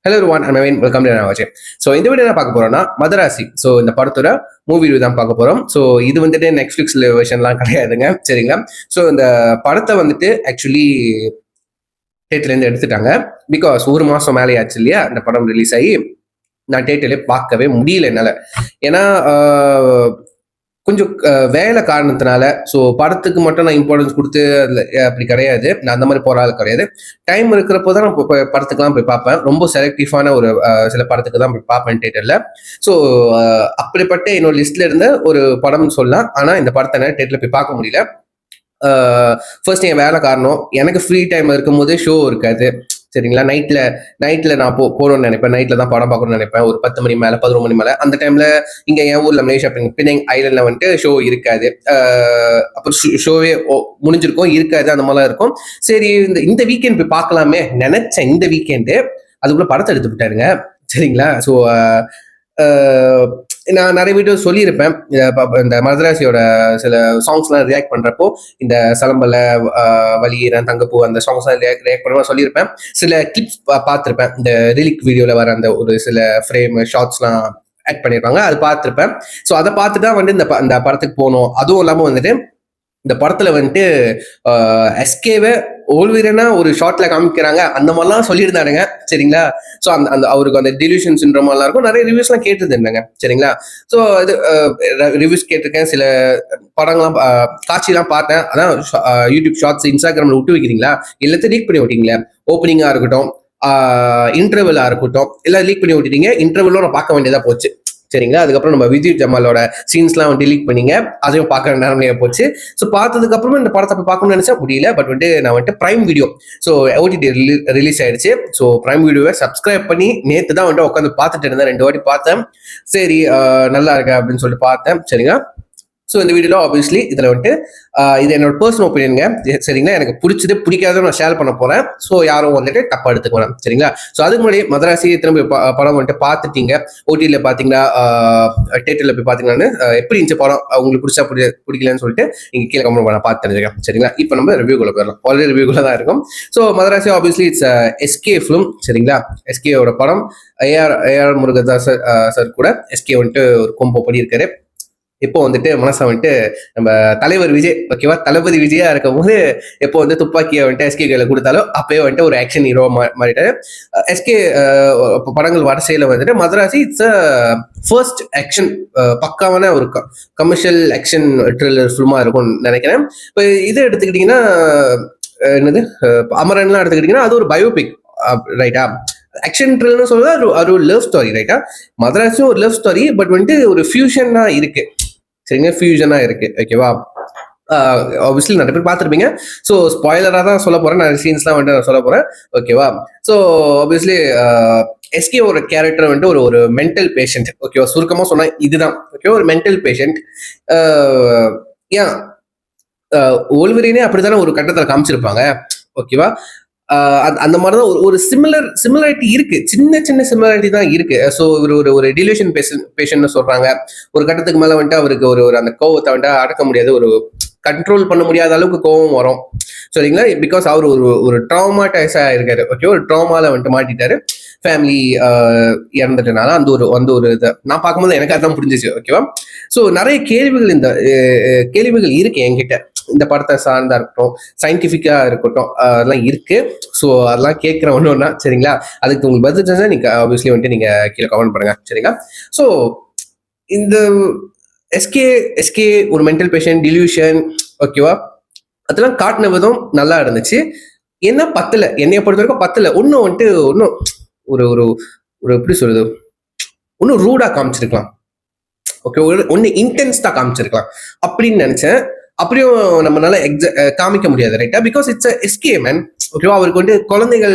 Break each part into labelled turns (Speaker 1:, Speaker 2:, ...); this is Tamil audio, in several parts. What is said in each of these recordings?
Speaker 1: Hello one and welcome to நாவாச்சு. ஸோ இந்த வீடியோ என்ன பார்க்க போறோம்னா மதராசி. ஸோ இந்த படத்தோட மூவி ரிவ்யூ தான் பார்க்க போறோம். ஸோ இது வந்துட்டு நெட்ஃபிளிக்ஸ்ல வெர்ஷன்லாம் கிடையாதுங்க, சரிங்களா? ஸோ இந்த படத்தை வந்துட்டு ஆக்சுவலி தேட்டர்லேருந்து எடுத்துட்டாங்க. பிகாஸ் ஒரு மாசம் மேலே ஆச்சு இல்லையா இந்த படம் ரிலீஸ் ஆகி. நான் தேட்டர்லேயே பார்க்கவே முடியல என்னால். ஏன்னா கொஞ்சம் வேலை காரணத்தினால. ஸோ படத்துக்கு மட்டும் நான் இம்பார்ட்டன்ஸ் கொடுத்து அப்படி கிடையாது, நான் அந்த மாதிரி போகிற ஆள் கிடையாது. டைம் இருக்கிறப்போ தான் நான் படத்துக்குலாம் போய் பார்ப்பேன். ரொம்ப செலக்டிவான ஒரு சில படத்துக்கு தான் போய் பார்ப்பேன் தேட்டரில். ஸோ அப்படிப்பட்ட என்னோட லிஸ்ட்ல இருந்த ஒரு படம்னு சொல்லலாம். ஆனால் இந்த படத்தை நான் தேட்டரில் போய் பார்க்க முடியல. ஃபர்ஸ்ட் என் வேலை காரணம். எனக்கு ஃப்ரீ டைம் இருக்கும்போது ஷோ இருக்காது, சரிங்களா? நைட்ல நான் போகணும்னு நினைப்பேன். நைட்ல தான் படம் பார்க்கணும்னு நினைப்பேன். ஒரு 10 மணி மேலே 11 மணி மேலே. அந்த டைம்ல இங்க என் ஊர்ல மலேசியா பினாங் ஐலண்ட்ல வந்துட்டு ஷோ இருக்காது. அப்புறம் ஷோவே முடிஞ்சிருக்கும், இருக்காது, அந்த மாதிரிலாம் இருக்கும். சரி, இந்த வீக்கெண்ட் போய் பார்க்கலாமே நினைச்சேன். இந்த வீக்கெண்டு அதுக்குள்ள படத்தை எடுத்து விட்டாருங்க, சரிங்களா? ஸோ நான் நிறைய வீடியோ சொல்லியிருப்பேன். இந்த மதராசியோட சில சாங்ஸ்லாம் ரியாக்ட் பண்றப்போ, இந்த சலம்பல வலியிறன் தங்கப்பூ அந்த சாங்ஸ்லாம் ரியாக்ட் பண்ணுவோம் சொல்லியிருப்பேன். சில கிளிப்ஸ் பார்த்துருப்பேன். இந்த ரிலிக் வீடியோல வர அந்த ஒரு சில ஃப்ரேம் ஷார்ட்ஸ்லாம் ஆட் பண்ணியிருப்பாங்க, அது பார்த்துருப்பேன். ஸோ அதை பார்த்துட்டு தான் வந்துட்டு இந்த படத்துக்கு போகணும். அதுவும் இல்லாமல் வந்துட்டு இந்த படத்துல வந்துட்டு எஸ்கேவை ஓல்வீரனா ஒரு ஷார்ட்ல காமிக்கிறாங்க, அந்த மாதிரிலாம் சொல்லியிருந்தாருங்க, சரிங்களா? ஸோ அந்த அவருக்கு அந்த டிலூஷன் சிண்ட்ரோம் எல்லாம் இருக்கும். நிறைய ரிவ்யூஸ்லாம் கேட்டுருந்தாங்க, சரிங்களா? ஸோ இது ரிவ்யூஸ் கேட்டிருக்கேன். சில படங்கள்லாம் காட்சியெல்லாம் பார்த்தேன். அதான் யூடியூப் ஷார்ட்ஸ் இன்ஸ்டாகிராம்ல விட்டு வைக்கிறீங்களா, எல்லாத்தையும் லீக் பண்ணி விட்டீங்களே. ஓப்பனிங்கா இருக்கட்டும், இன்டர்வலா இருக்கட்டும், எல்லாம் லீக் பண்ணி விட்டுட்டீங்க. இன்டர்வலும் நான் பார்க்க வேண்டியதா போச்சு, சரிங்களா? அதுக்கப்புறம் நம்ம விஜய் ஜமாலோட சீன்ஸ்லாம் வந்து டெலீட் பண்ணீங்க, அதையும் பார்க்க நேரமே போச்சு. ஸோ பார்த்ததுக்கு அப்புறமா இந்த படத்தை போய் பார்க்கணும்னு நினைச்சா முடியல. பட் வந்துட்டு நான் வந்துட்டு prime video, so OTT release ஆயிடுச்சு. ஸோ பிரைம் வீடியோவை சப்ஸ்கிரைப் பண்ணி நேற்று தான் வந்துட்டு உட்காந்து பார்த்துட்டு இருந்தேன். 2 வாட்டி பார்த்தேன். சரி, நல்லா இருக்கு அப்படின்னு சொல்லிட்டு பார்த்தேன், சரிங்களா? ஸோ இந்த வீடியோவில் ஆப்வியஸ்லி இதில் வந்துட்டு இது என்னோட பர்சனல் ஒப்பீனியனுங்க, சரிங்களா? எனக்கு பிடிச்சது பிடிக்காத நான் ஷேர் பண்ண போகிறேன். ஸோ யாரும் வந்துட்டு தப்பாக எடுத்துக்கணும், சரிங்களா? ஸோ அதுக்கு முன்னாடி மதராசி திரும்ப படம் வந்துட்டு பார்த்துட்டீங்க, ஓடிடியில் பார்த்தீங்களா, தேட்டரில் போய் பார்த்தீங்களான்னு எப்படி இருந்துச்சு படம், உங்களுக்கு பிடிக்கலன்னு சொல்லிட்டு நீங்கள் கீழே கமெண்ட் பண்ண பார்த்து தெரிஞ்சுக்கேன், சரிங்களா? இப்போ நம்ம ரிவ்யூக்குள்ள போயிடலாம். ஆல்ரெடி ரிவ்யூக்குள்ள தான் இருக்கும். So Madrasi obviously it's SK film, சரிங்களா? எஸ்கேயோட படம். ஏஆர் முருகதாஸ் சார் கூட எஸ்கே வந்துட்டு ஒரு கொம்போ பண்ணியிருக்காரு. இப்போ வந்துட்டு மனசை வந்துட்டு நம்ம தலைவர் விஜய், ஓகேவா, தளபதி விஜயா இருக்கும் போது எப்போ வந்து துப்பாக்கியை வந்துட்டு எஸ்கே கையில கொடுத்தாலும் அப்பயே வந்துட்டு ஒரு ஆக்ஷன் ஹீரோ மாறிட்டாரு. எஸ்கே படங்கள் வரிசையில வந்துட்டு மதராசி இட்ஸ் ஃபர்ஸ்ட் ஆக்ஷன், பக்காவான ஒரு கமர்ஷியல் ஆக்ஷன் த்ரில்லர் ஃபிலிமா இருக்கும்னு நினைக்கிறேன். இப்போ இதை எடுத்துக்கிட்டீங்கன்னா என்னது அமரன்லாம் எடுத்துக்கிட்டீங்கன்னா அது ஒரு பயோபிக், ரைட்டா? ஆக்ஷன் த்ரில்லர்னு சொல்றது அது ஒரு லவ் ஸ்டோரி, ரைட்டா? மதராசும் ஒரு லவ் ஸ்டோரி, பட் வந்துட்டு ஒரு ஃபியூஷனா இருக்கு, சரிங்க? ஃபியூஷனா இருக்கு, ஓகேவா? ஆப்வியஸ்லி நிறைய பேர் பார்த்துருப்பீங்க. ஸோ ஸ்பாய்லராக தான் சொல்ல போறேன், நிறைய சீன்ஸ்லாம் வந்துட்டு நான் சொல்ல போறேன், ஓகேவா? ஸோ ஆப்வியஸ்லி எஸ்கே ஒரு கேரக்டர் வந்துட்டு ஒரு மென்டல் பேஷண்ட், ஓகேவா? சுருக்கமாக சொன்னா இதுதான், ஓகேவா? ஒரு மென்டல் பேஷண்ட். ஏன் ஓல்வரினே அப்படித்தானே ஒரு கட்டத்தில் காமிச்சிருப்பாங்க, ஓகேவா? அந்த மாதிரிதான் ஒரு சிமிலாரிட்டி இருக்கு, சின்ன சிமிலாரிட்டி தான் இருக்கு. ஸோ ஒரு டிலூஷன் பேஷண்ட் சொல்றாங்க. ஒரு கட்டத்துக்கு மேல வந்துட்டு அவருக்கு ஒரு அந்த கோவத்தை வந்துட்டு அடக்க முடியாது, ஒரு கண்ட்ரோல் பண்ண முடியாத அளவுக்கு கோவம் வரும், சரிங்களா? பிகாஸ் அவர் ஒரு ட்ராமாடைஸா இருக்காரு, ஓகே? ஒரு ட்ராமால வந்துட்டு மாட்டிட்டாரு, ஃபேமிலி இறந்துட்டனால. அந்த ஒரு இதை நான் பார்க்கும்போது எனக்கு அதான் புரிஞ்சிச்சு, ஓகேவா? ஸோ நிறைய கேள்விகள் இருக்கு என்கிட்ட, இந்த படத்தை சார்ந்தா இருக்கட்டும், சயின்டிஃபிக்கா இருக்கட்டும், அதெல்லாம் இருக்கு. ஸோ அதெல்லாம் கேட்குற ஒன்றுனா, சரிங்களா? அதுக்கு உங்களுக்கு பதில் தெரிஞ்சா நீங்க ஆப்வியஸ்லி வந்துட்டு நீங்க கீழே கமெண்ட் பண்ணுங்க, சரிங்களா? ஸோ இந்த எஸ்கே ஒரு மென்டல் பேஷண்ட், டிலூஷன், ஓகேவா? அதெல்லாம் காட்டின விதம் நல்லா இருந்துச்சு. என்ன பத்தல, என்னைய பொறுத்த வரைக்கும் பத்தல. இன்னும் வந்துட்டு இன்னும் ஒரு எப்படி சொல்றது, இன்னும் ரூடா காமிச்சிருக்கலாம், ஓகே? ஒன்னு இன்டென்ஸ்டா காமிச்சிருக்கலாம் அப்படின்னு நினைச்சேன். அப்படியும் நம்மளால காமிக்க முடியாது, ரைட்டா? பிகாஸ் இட்ஸ் எஸ்கே மேன், ஓகேவா? அவருக்கு வந்துட்டு குழந்தைகள்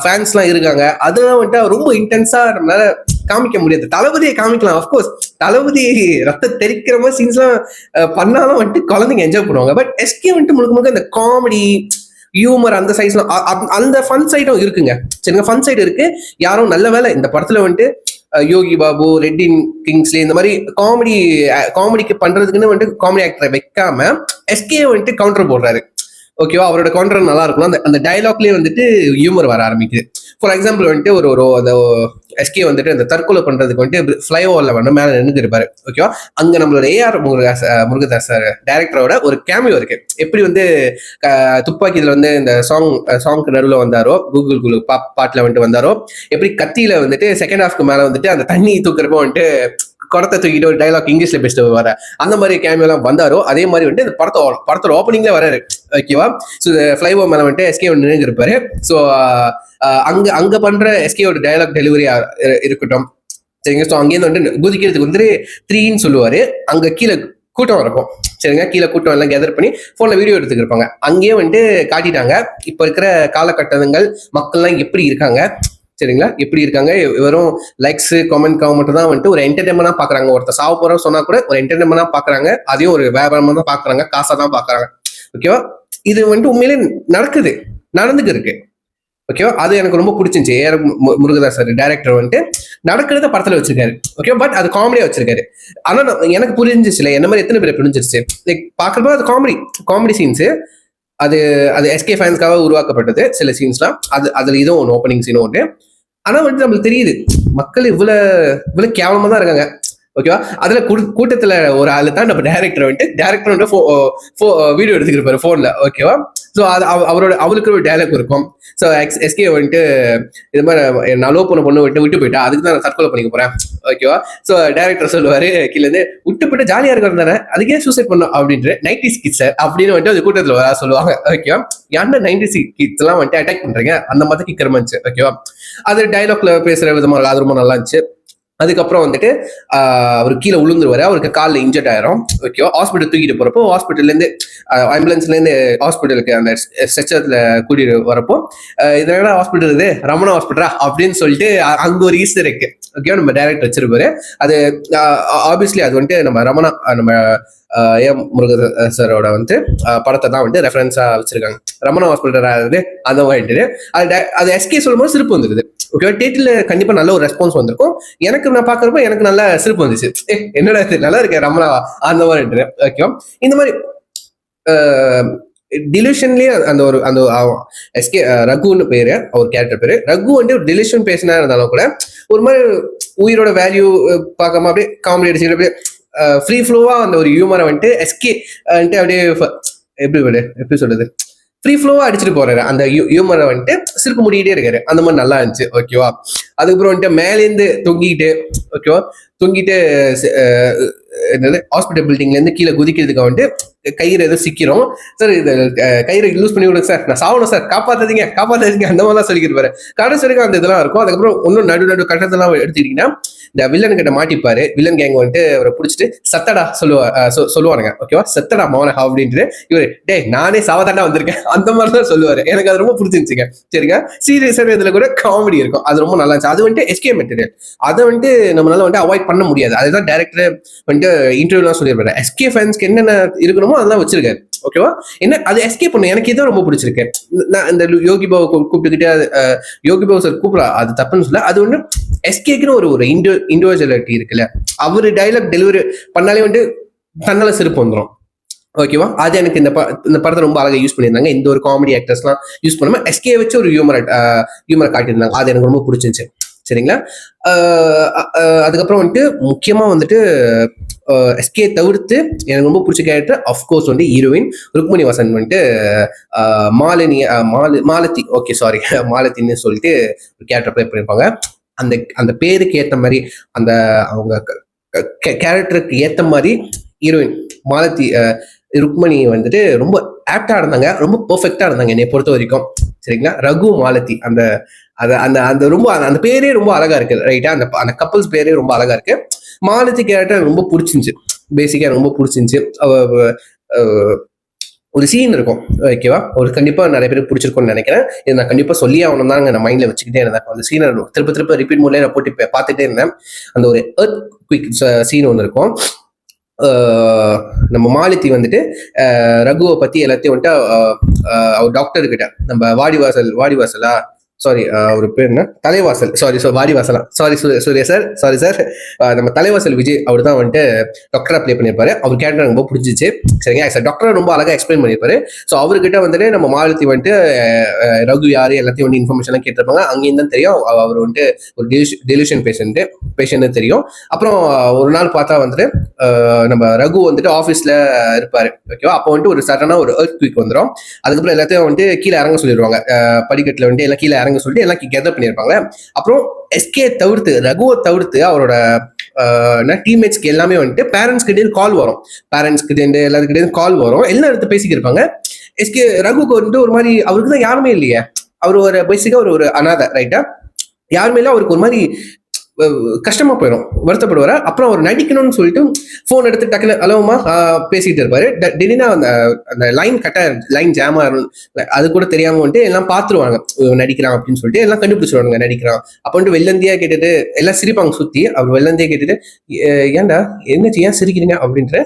Speaker 1: ஃபேன்ஸ் எல்லாம் இருக்காங்க. அதெல்லாம் வந்துட்டு ரொம்ப இன்டென்ஸா நம்மளால காமிக்க முடியாது. தளபதியை காமிக்கலாம், அஃப்கோர்ஸ் தளபதி ரத்த தெரிக்கிற மாதிரி சீன்ஸ் எல்லாம் பண்ணாலும் வந்துட்டு குழந்தைங்க என்ஜாய் பண்ணுவாங்க. பட் எஸ்கே வந்துட்டு முழுக்க இந்த காமெடி ஹியூமர் அந்த சைஸ்லாம் அந்த ஃபன் சைடும் இருக்குங்க, சரிங்க? ஃபன் சைடு இருக்கு. யாரும் நல்ல வேலை இந்த படத்துல வந்துட்டு யோகி பாபு, ரெட்டின் கிங்ஸ்லி இந்த மாதிரி காமெடிக்கு பண்றதுக்குன்னு வந்துட்டு காமெடி ஆக்டரை வைக்காம எஸ்கே வந்துட்டு கவுண்டர் போடுறாரு. ஓகேவா, அவரோட கான்டென்ட் நல்லா இருக்கும். அந்த அந்த டயலாக்லயே வந்துட்டு ஹியூமர் வர ஆரம்பிக்குது. ஃபார் எக்ஸாம்பிள் வந்துட்டு ஒரு ஒரு அந்த எஸ்கே வந்துட்டு அந்த தற்கொலை பண்றதுக்கு வந்துட்டு ஃபிளை ஓவர்ல வந்து மேல நின்று இருப்பாரு. ஓகேவா, அங்க நம்மளோட ஏஆர் முருகதாஸ் டைரக்டரோட ஒரு கேமியோ இருக்கு. எப்படி வந்து துப்பாக்கி இதுல வந்து இந்த சாங்க்கு நடுவில் வந்தாரோ, கூகுள் குழு பாட்டுல வந்துட்டு வந்தாரோ, எப்படி கத்தியில வந்துட்டு செகண்ட் ஹாஃப்க்கு மேல வந்துட்டு அந்த தண்ணி தூக்குறப்போ வந்துட்டு குடத்தை தூக்கிட்டு ஒரு டைலாக் இங்கிலீஷ்ல பேசிட்டு வர அந்த மாதிரி கேமியோ எல்லாம் வந்தாரோ, அதே மாதிரி வந்துட்டு இந்த படத்தோட ஓப்பனிங்ல வராரு. ஓகேவா, ஸோ ஃபிளைஓவர் மேல வந்துட்டு எஸ்கே நினைஞ்சு இருப்பாரு. ஸோ அங்க அங்க பண்ற எஸ்கேயோட டைலாக் டெலிவரி இருக்கட்டும், சரிங்க. ஸோ அங்கேருந்து வந்துட்டு குதிக்கிறதுக்கு வந்துட்டு 3ன்னு சொல்லுவாரு. அங்க கீழே கூட்டம் இருக்கும், சரிங்க. கீழே கூட்டம் எல்லாம் கேதர் பண்ணி போன்ல வீடியோ எடுத்துக்கு இருப்பாங்க. அங்கேயே வந்துட்டு காட்டிட்டாங்க இப்ப இருக்கிற காலகட்டங்கள் மக்கள்லாம் எப்படி இருக்காங்க, சரிங்களா, எப்படி இருக்காங்க. வெறும் லைக்ஸ் கமெண்ட் மட்டும் தான் வந்துட்டு ஒரு என்டர்டைன்மெண்டா பாக்குறாங்க. ஒருத்தர் சாவ போறோம் சொன்னா கூட ஒரு என்டர்டைன்மெண்டா பாக்குறாங்க, அதையும் ஒரு வியாபாரமா தான் பாக்குறாங்க, காசா தான் பாக்குறாங்க. ஓகேவா, இது வந்துட்டு உண்மையிலே நடந்துக்கு இருக்கு. ஓகேவா, அது எனக்கு ரொம்ப பிடிச்சிருந்துச்சு. ஏஆர் முருகதாஸ் டைரக்டர் வந்துட்டு நடக்கிறத படத்துல வச்சிருக்காரு. ஓகே, பட் அது காமெடியா வச்சிருக்காரு. ஆனா எனக்கு புரிஞ்சிச்சுல, என்ன மாதிரி எத்தனை பேர் புரிஞ்சிருச்சு. லைக் பாக்குறப்போ அது காமெடி சீன்ஸ். அது அது எஸ்கே ஃபேன்ஸ்க்காக உருவாக்கப்பட்டது சில சீன்ஸ்லாம். அதுல இதுவும் ஒன்று, ஓப்பனிங் சீனும் ஒன்று. ஆனா வந்துட்டு நம்மளுக்கு தெரியுது மக்கள் இவ்வளவு கேவலமா தான் இருக்காங்க. ஓகேவா, அதுல கூட்டத்துல ஒரு ஆளு தான் நம்ம டைரக்டர் வந்துட்டு வீடியோ எடுத்துக்கிட்டு போன்ல. ஓகேவா, ஸோ அது அவருக்கு ஒரு டைலாக் இருக்கும். ஸோ எஸ்கே வந்துட்டு இது மாதிரி நான் லவ் பண்ண பொண்ணு விட்டு போயிட்டா, அதுக்கு தான் நான் தற்கொலை பண்ணிக்க போறேன். ஓகேவா, ஸோ டைரக்டர் சொல்லுவாரு கீழே இருந்து, விட்டு போயிட்டு ஜாலியா இருக்கிறது தானே, அதுக்கே சூசைட் பண்ணும் அப்படின்ற 90s கிட்ஸ் அப்படின்னு வந்துட்டு அது கூட்டத்தில் சொல்லுவாங்க. ஓகேவா, ஏன்னா 90s கிட்ஸ் எல்லாம் வந்துட்டு அட்டாக் பண்றீங்க அந்த மாதிரி கிக்கரமாச்சு. ஓகேவா, அது டைலாக்ல பேசுற விதமா அது ரொம்ப நல்லா இருந்துச்சு. அதுக்கப்புறம் வந்துட்டு அவர் கீழே விழுந்துருவாரு, அவருக்கு காலில் இன்ஜெக்ட் ஆயிரும். ஓகேவா, ஹாஸ்பிட்டல் தூக்கிட்டு போறப்போ ஆம்புலன்ஸ்ல இருந்து ஹாஸ்பிட்டலுக்கு அந்த ஸ்ட்ரெச்சர்ல கூட்டிட்டு வரப்போ, இதனால ஹாஸ்பிட்டல் இது ரமணா ஹாஸ்பிட்டலா அப்படின்னு சொல்லிட்டு அங்க ஒரு ஈஸ்டர் இருக்கு. ஓகேவா, நம்ம டைரக்டர் வச்சிருப்பாரு. அது ஆப்வியஸ்லி அது வந்துட்டு நம்ம ஏம் முருகதாஸரோட வந்து படத்தை தான் வந்துட்டு ரெஃபரன்ஸா வச்சிருக்காங்க. ரமணா ஹாஸ்பிட்டல் அந்த மாதிரி அது எஸ்கே சொல்லும் போது சிரிப்பு வந்துருது. ஓகே, டேட்டில் கண்டிப்பா நல்ல ஒரு ரெஸ்பான்ஸ் வந்திருக்கும். எனக்கு நான் பாக்குறப்ப எனக்கு நல்ல சிரிப்பு வந்துச்சு. என்னடா நல்லா இருக்கேன் ரமணாவா அந்த மாதிரி. ஓகேவா, இந்த மாதிரி டிலிஷன்லயே அந்த எஸ்கே ரகுன்னு பேரு, அவர் கேரக்டர் பேரு ரகு. வந்து ஒரு டிலிஷன் பேசினா இருந்தாலும் கூட ஒரு மாதிரி உயிரோட வேல்யூ பார்க்காம அப்படியே காமெடி அடிச்சுட்டு அப்படியே ஃப்ரீ ஃப்ளோவா அந்த ஒரு ஹியூமரை வந்துட்டு எஸ்கே வந்துட்டு அப்படியே எப்படி சொல்றது, ஃப்ரீ ஃப்ளோவா அடிச்சுட்டு போறாரு. அந்த ஹியூமரை வந்துட்டு சிரிப்பு முடிக்கிட்டே இருக்காரு. அந்த மாதிரி நல்லா இருந்துச்சு. ஓகேவா, அதுக்கப்புறம் வந்துட்டு மேலேருந்து தொங்கிட்டு என்னது ஹாஸ்பிட்டல் பில்டிங்ல இருந்து கீழே குதிக்கிறதுக்கு வந்துட்டு கயிறு ஏதோ சிக்கிறோம். சார் இது கயிறை யூஸ் பண்ணி விடுங்க சார், நான் சாவணும் சார், காப்பாத்தாதீங்க அந்த மாதிரிலாம் சொல்லிக்கிட்டு பாரு. கடைசி வரைக்கும் அந்த இதெல்லாம் இருக்கும். அதுக்கப்புறம் இன்னும் நடு கட்டத்தெல்லாம் எடுத்துக்கிட்டீங்கன்னா இந்த வில்லன் கிட்ட மாட்டிப்பாரு. வில்லன் கேங் வந்துட்டு அவரை பிடிச்சிட்டு சத்தடா சொல்லுவானுங்க. ஓகேவா, சத்தடா மோன அப்படின்ட்டு இவரு டே நானே சாவதாண்டா வந்திருக்கேன் அந்த மாதிரி தான் சொல்லுவாரு. எனக்கு அது ரொம்ப பிடிச்சிருந்துச்சுங்க. சரிங்க, சீரியஸான இதுல கூட காமெடி இருக்கும். அது ரொம்ப நல்லா இருந்துச்சு. அது வந்துட்டு எஸ்கே மெட்டீரியல். அதை வந்துட்டு நம்மளால வந்துட்டு அவாய்ட் பண்ண முடியாது. அதுதான் டைரக்டர் வந்துட்டு இன்டர்வியூலாம் சொல்லியிருப்பாரு. எஸ்கே ஃபேன்ஸ்க்கு என்னென்ன இருக்கணுமோ அதெல்லாம் வச்சிருக்காரு. ஓகேவா, என்ன அது எஸ்கே பண்ணு. எனக்கு இதான் ரொம்ப பிடிச்சிருக்கு. நான் இந்த யோகி பாபு கூப்பிட்டுக்கிட்டே யோகி பாபு சார் கூப்பிடலாம், அது தப்புன்னு சொல்ல. அது ஒண்ணு எஸ்கேக்குன்னு ஒரு இண்டிவிஜுவாலிட்டி இருக்குல்ல, அவரு டைலாக் டெலிவரி பண்ணாலே வந்துட்டு தன்னால சிரிப்பு வந்துடும். ஓகேவா, அது எனக்கு இந்த படத்தை ரொம்ப அழகா யூஸ் பண்ணியிருந்தாங்க. இந்த ஒரு காமெடி ஆக்டர்ஸ்லாம் யூஸ் பண்ணாம எஸ்கே வச்சு ஒரு ஹியூமரை காட்டியிருந்தாங்க. அது எனக்கு ரொம்ப பிடிச்சிருந்துச்சு. சரிங்களா, அதுக்கப்புறம் வந்துட்டு முக்கியமா வந்துட்டு எஸ்கே தவிர்த்து எனக்கு ரொம்ப பிடிச்ச கேரக்டர் அஃப்கோர்ஸ் வந்து ஹீரோயின் ருக்மணி வசன் வந்துட்டு மாலதி ஓகே சாரி மாலத்தின்னு சொல்லிட்டு ஒரு கேரக்டர் ப்ளே பண்ணியிருப்பாங்க. அந்த பேருக்கு ஏற்ற மாதிரி அந்த அவங்க கேரக்டருக்கு ஏற்ற மாதிரி ஹீரோயின் மாலதி ருக்மணி வந்துட்டு ரொம்ப ஆப்டா இருந்தாங்க, ரொம்ப பெர்ஃபெக்டா இருந்தாங்க என்னை பொறுத்த வரைக்கும். சரிங்களா, ரகு மாலதி அந்த அந்த ரொம்ப அந்த பேரே ரொம்ப அழகா இருக்கு. ரைட்டா, அந்த கப்பல்ஸ் பேரே ரொம்ப அழகா இருக்கு. மாலதி கேரக்டர் ரொம்ப பிடிச்சிருந்துச்சு. பேசிக்கா ரொம்ப பிடிச்சிருந்துச்சு. ஒரு சீன் இருக்கும். ஓகேவா, ஒரு கண்டிப்பா நிறைய பேருக்கு பிடிச்சிருக்கும்னு நினைக்கிறேன். இது நான் கண்டிப்பா சொல்லி ஆகணும் தான் நான் மைண்ட்ல வச்சுக்கிட்டே இருந்தேன். அந்த சீனை திருப்ப ரிப்பீட் மூலம் நான் போட்டு பார்த்துட்டே இருந்தேன். அந்த ஒரு எர்த் குவிக் சீன் ஒன்று இருக்கும். நம்ம மாலதி வந்துட்டு ரகுவை பத்தி எல்லாத்தையும் வந்துட்டு அவர் டாக்டர் கிட்ட நம்ம வாடிவாசலா சாரி, ஒரு பேர் என்ன, தலைவாசல், சாரி வாடிவாசலாம், sorry Surya sir, sorry sir. நம்ம தலைவாசல் விஜய் அவர் தான் வந்துட்டு டாக்டரா ப்ளே பண்ணியிருப்பாரு. அவர் கேரக்டர் ரொம்ப பிடிச்சிச்சு. சரிங்களா சார், டாக்டரா ரொம்ப அழகா எக்ஸ்பிளைன் பண்ணியிருப்பாரு. ஸோ அவர்கிட்ட வந்துட்டு நம்ம மாலத்தி வந்துட்டு ரகு யாரு எல்லாத்தையும் வந்து இன்ஃபர்மேஷன் எல்லாம் கேட்டிருப்பாங்க. அங்கேயும் தான் தெரியும் அவர் வந்துட்டு ஒரு டெலியூஷன் பேஷண்ட் தெரியும். அப்புறம் ஒரு நாள் பார்த்தா வந்துட்டு நம்ம ரகு வந்துட்டு ஆஃபீஸ்ல இருப்பாரு. ஓகேவா, அப்போ வந்துட்டு ஒரு சடனா ஒரு எர்த் குயிக் வந்துடும். அதுக்கப்புறம் எல்லாத்தையும் வந்துட்டு கீழே இறங்க சொல்லிடுவாங்க. படிக்கட்டுல வந்துட்டு எல்லாம் கீழே இறங்க சொல்லிட்டு எல்லாம் கெதர் பண்ணியிருப்பாங்க. அப்புறம் எஸ்கே தவிர்த்து, ரகுவை தவிர்த்து அவரோட டீம்மேட்ஸ்க்கு எல்லாமே வந்துட்டு பேரண்ட்ஸ் கிட்டே கால் வரும். பேரண்ட்ஸ் கிட்டே எல்லாத்துக்கிட்டே கால் வரும். எல்லாம் எடுத்து பேசிக்கிட்டு இருப்பாங்க. எஸ்கே ரகுக்கு வந்துட்டு ஒரு மாதிரி, அவருக்கு தான் யாருமே இல்லையே, அவர் ஒரு பேசிக்கா ஒரு அனாதை, ரைட்டா, யாருமே இல்லை. அவருக்கு ஒரு மாதிரி கஷ்டமா போயிடும், வருத்தப்படுவாரு. அப்புறம் அவர் நடிக்கணும்னு சொல்லிட்டு போன் எடுத்து டக்குனு அலோமா பேசிட்டு இருப்பாரு. திடீர்னு அந்த அந்த லைன் ஜாமா அது கூட தெரியாம வந்துட்டு எல்லாம் பாத்துருவாங்க, நடிக்கிறான் அப்படின்னு சொல்லிட்டு எல்லாம் கண்டுபிடிச்சிருவாங்க நடிக்கிறான். அப்ப வந்துட்டு வெள்ளந்தியா கேட்டுட்டு எல்லாம் சிரிப்பாங்க சுத்தி. அவர் வெள்ளந்தியா கேட்டுட்டு ஏன்டா என்னச்சு, ஏன் சிரிக்கிறீங்க அப்படின்ற,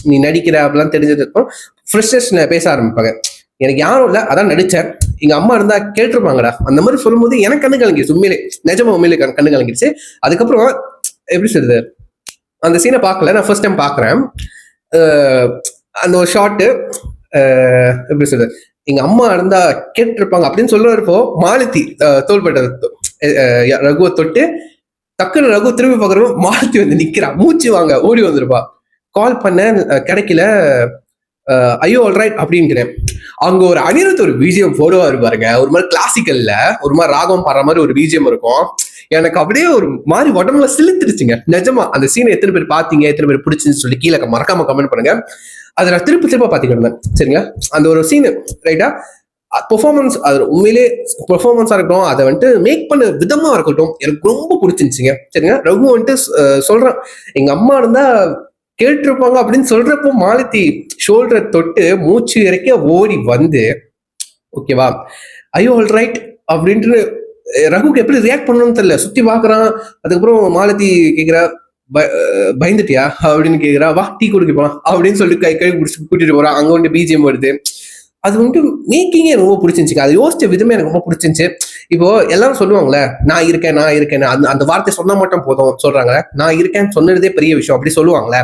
Speaker 1: நீ நடிக்கிற அப்படிலாம் தெரிஞ்சதுக்கும் ஃப்ரெஷர்ஸ் பேச ஆரம்பிப்பாங்க. எனக்கு யாரும் இல்லை, அதான் நடிச்சேன், எங்க அம்மா இருந்தா கேட்டிருப்பாங்கடா, அந்த மாதிரி சொல்லும்போது எனக்கு கண்ணு கலங்கிடுச்சு. உண்மையிலே நிஜமா உண்மையிலே கண்ணு கலங்கிடுச்சு. அதுக்கப்புறம் எப்படி சொல்றது, அந்த சீனை பார்க்கல, நான் ஃபர்ஸ்ட் டைம் பார்க்குறேன். அந்த ஒரு ஷார்ட்டு எப்படி சொல்றது, எங்க அம்மா இருந்தா கேட்டிருப்பாங்க அப்படின்னு சொல்றப்போ மாலத்தி தோள்பட்ட ரகுவை தொட்டு டக்குன்னு ரகு திரும்பி பார்க்குறப்போ மாலத்தி வந்து நிக்கிறா, மூச்சு வாங்க ஓடி வந்திருப்பா. கால் பண்ண கிடைக்கல, ஐயோ ஆல்ரைட் அப்படின்ட்டு அங்க ஒரு அனிருத் ஒரு பிஜிஎம் போடுவாரு பாருங்க, ஒரு மாதிரி கிளாசிக்கல்ல ஒரு மாதிரி ராகம் பாடுற மாதிரி ஒரு பிஜிஎம் இருக்கும். எனக்கு அப்படியே ஒரு மாதிரி உடம்புல சிலுத்துருச்சுங்க நிஜமா. அந்த சீனை எத்தனை பேர் பாத்தீங்க, எத்தனை பேர் பிடிச்சுன்னு சொல்லி கீழே மறக்காம கமெண்ட் பண்ணுங்க. அதை நான் திரும்ப பாத்துக்கிட்டு இருந்தேன். சரிங்களா, அந்த ஒரு சீனு ரைட்டா, பெர்ஃபார்மன்ஸ், அது உண்மையிலே பெர்ஃபார்மன்ஸா இருக்கட்டும், அதை வந்துட்டு மேக் பண்ண விதமா இருக்கட்டும், எனக்கு ரொம்ப பிடிச்சிருந்துச்சுங்க. சரிங்க, ரகு வந்துட்டு சொல்றேன், எங்க அம்மா இருந்தா கேட்டிருப்பாங்க அப்படின்னு சொல்றப்போ மாலத்தி ஷோல்டர் தொட்டு மூச்சு இறக்க ஓடி வந்து, ஓகேவா, ஐயோ ஆல் ரைட் அப்படின்ட்டு ரகுக்கு எப்படி ரியாக்ட் பண்ணணும்னு தெரியல. சுத்தி பாக்குறான். அதுக்கப்புறம் மாலத்தி கேக்குறா, பயந்துட்டியா அப்படின்னு கேக்குறா, வா டீ குடிக்கலாம் அப்படின்னு சொல்லி கை பிடிச்சி கூட்டிட்டு போறான். அங்க வந்து பிஜிஎம் வருது. அது வந்துட்டு மேக்கிங்கே ரொம்ப பிடிச்சிருந்துச்சு. அதை யோசிச்ச விதமே எனக்கு ரொம்ப பிடிச்சிருந்துச்சு. இப்போ எல்லாரும் சொல்லுவாங்களே, நான் இருக்கேன் அந்த அந்த வார்த்தை சொன்னா மட்டும் போதும் சொல்றாங்க, நான் இருக்கேன்னு சொன்னதே பெரிய விஷயம் அப்படி சொல்லுவாங்களே.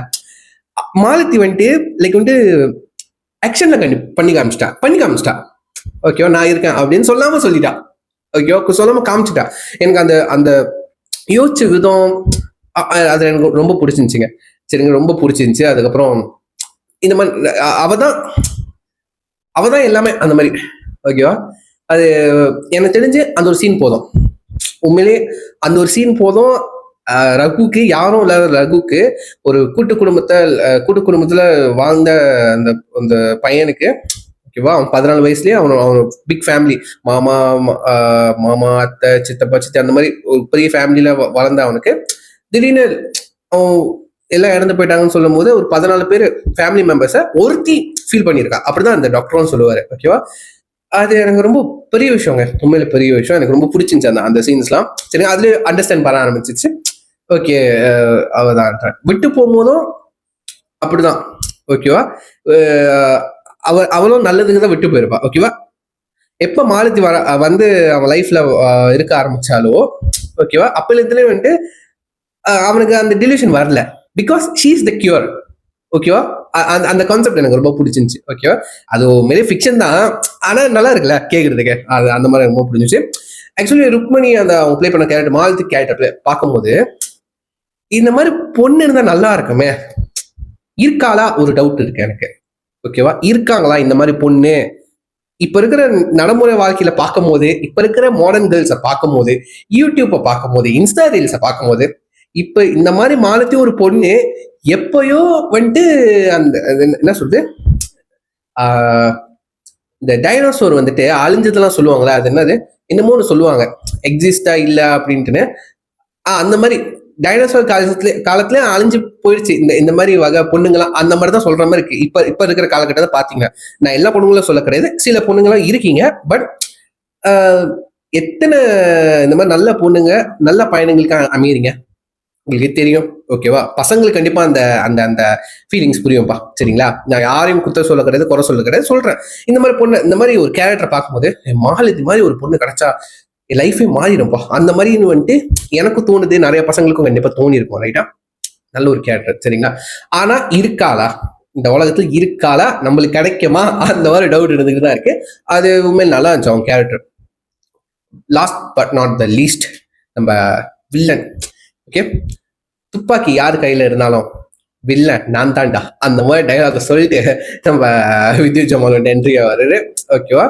Speaker 1: மாலத்தி வந்துட்டு லைக் வந்துட்டு ஆக்ஷன்ல பண்ணி காமிச்சிட்டா. ஓகேவா, நான் இருக்கேன் அப்படின்னு சொல்லாம சொல்லிட்டா. ஓகேவா, சொல்லாம காமிச்சிட்டா. எனக்கு அந்த அந்த யோசிச்ச விதம் அது எனக்கு ரொம்ப பிடிச்சிருந்துச்சுங்க. சரிங்க, ரொம்ப பிடிச்சிருந்துச்சு. அதுக்கப்புறம் இந்த மாதிரி அவதான் எல்லாமே அந்த மாதிரி. ஓகேவா, அது எனக்கு தெரிஞ்சு அந்த ஒரு சீன் போதும். உண்மையிலே அந்த ஒரு சீன் போதும். ரகுக்கு யாரும் இல்லாத ரகுக்கு ஒரு கூட்டு குடும்பத்துல வாழ்ந்த அந்த அந்த பையனுக்கு, ஓகேவா, அவன் 14 வயசுலயே அவன் பிக் ஃபேமிலி, மாமா அத்தை சித்தப்பா சித்தி அந்த மாதிரி ஒரு பெரிய ஃபேமிலியில வளர்ந்த அவனுக்கு திடீர்னு அவன் எல்லாம் இறந்து போயிட்டாங்கன்னு சொல்லும் போது ஒரு 14 பேர் ஃபேமிலி மெம்பர்ஸை ஒருத்தி ஃபீல் பண்ணியிருக்கா. அப்படிதான் அந்த டாக்டரும் சொல்லுவாரு. ஓகேவா, அது எனக்கு ரொம்ப பெரிய விஷயங்க, உண்மையில பெரிய விஷயம். எனக்கு ரொம்ப பிடிச்சிருந்துச்சு அந்த அந்த சீன்ஸ்லாம். சரி, அதுல அண்டர்ஸ்டாண்ட் பண்ண ஆரம்பிச்சிச்சு. ஓகே, அவதான் விட்டு போகும்போதும் அப்படிதான். ஓகேவா, அவளும் நல்லதுக்கு தான் விட்டு போயிருப்பா. ஓகேவா, எப்ப மாலத்தி வந்து அவன் லைஃப்ல இருக்க ஆரம்பிச்சாலோ, ஓகேவா, அப்பல வந்துட்டு அவனுக்கு அந்த டிலூஷன் வரல. Because she is the cure. ஓகேவா, அந்த கான்செப்ட் எனக்கு ரொம்ப பிடிச்சிருந்துச்சு. ஓகேவா, அது மேலே ஃபிக்ஷன் தான், ஆனா நல்லா இருக்குல்ல கேக்குறதுக்கு. அது அந்த மாதிரி ரொம்ப பிடிச்சிச்சு. ஆக்சுவலி ருக்மணி அந்த அவங்க பிளே பண்ண கேரக்டர், மாலத்தி கேரக்டர் பார்க்கும்போது இந்த மாதிரி பொண்ணு இருந்தா நல்லா இருக்குமே, இருக்காளா ஒரு டவுட் இருக்கு எனக்கு. ஓகேவா, இருக்காங்களா இந்த மாதிரி பொண்ணு இப்ப இருக்கிற நடைமுறை வாழ்க்கையில பார்க்கும் போது, இப்ப இருக்கிற மாடர்ன் கேர்ள்ஸை பார்க்கும் போது, யூடியூப்பை பார்க்கும் போது, இன்ஸ்டா ரீல்ஸை பார்க்கும் போது, இப்ப இந்த மாதிரி மாலத்தி ஒரு பொண்ணு எப்பயோ வந்துட்டு அந்த என்ன சொல்றது, இந்த டைனோசோர் வந்துட்டு அழிஞ்சதெல்லாம் சொல்லுவாங்களா, அது என்னது என்னமோ சொல்லுவாங்க, எக்ஸிஸ்டா இல்ல அப்படின்ட்டுன்னு. அந்த மாதிரி டைனோசர் காலத்துல அழிஞ்சு போயிடுச்சு இந்த இந்த மாதிரி வகை பொண்ணுங்களாம். அந்த மாதிரி தான் சொல்ற மாதிரி இருக்கு இப்ப இருக்கிற காலகட்டத்தை பாத்தீங்கன்னா. நான் எல்லா பொண்ணுங்களும் சொல்ல கிடையாது, சில பொண்ணுங்களாம் இருக்கீங்க. பட் எத்தனை இந்த மாதிரி நல்ல பொண்ணுங்க நல்ல பயணங்களுக்கு அமையறீங்க. உங்களுக்கு தெரியும். ஓகேவா? பசங்களுக்கு கண்டிப்பா அந்த அந்த அந்த ஃபீலிங்ஸ் புரியும்பா. சரிங்களா? நான் யாரையும் குத்த சொல்ல கிடையாது, குறை சொல்ல கிடையாது. சொல்றேன். இந்த மாதிரி பொண்ணு, இந்த மாதிரி ஒரு கேரக்டர் பார்க்கும்போது மாலதி மாதிரி ஒரு பொண்ணு கிடைச்சா என் லைஃபே மாறிடும்பா. அந்த மாதிரி வந்துட்டு எனக்கு தோணுது, நிறைய பசங்களுக்கும் கண்டிப்பா தோணி இருக்கும். ரைட்டா? நல்ல ஒரு கேரக்டர். சரிங்களா? ஆனா இருக்காளா, இந்த உலகத்துல இருக்காளா, நம்மளுக்கு கிடைக்குமா, அந்த மாதிரி டவுட் இருந்துட்டு தான் இருக்கு. அது உண்மையில நல்லா இருந்துச்சு அவன் character. Last but not the least, நம்ம வில்லன். ஓகே, துப்பாக்கி யார் கையில இருந்தாலும் வில்லன் நான் தான்டா, அந்த மாதிரி டைலாக சொல்லிட்டு நம்ம வித்யுத் ஜமால் வந்து என்ட்ரி ஆவாரு. ஓகேவா?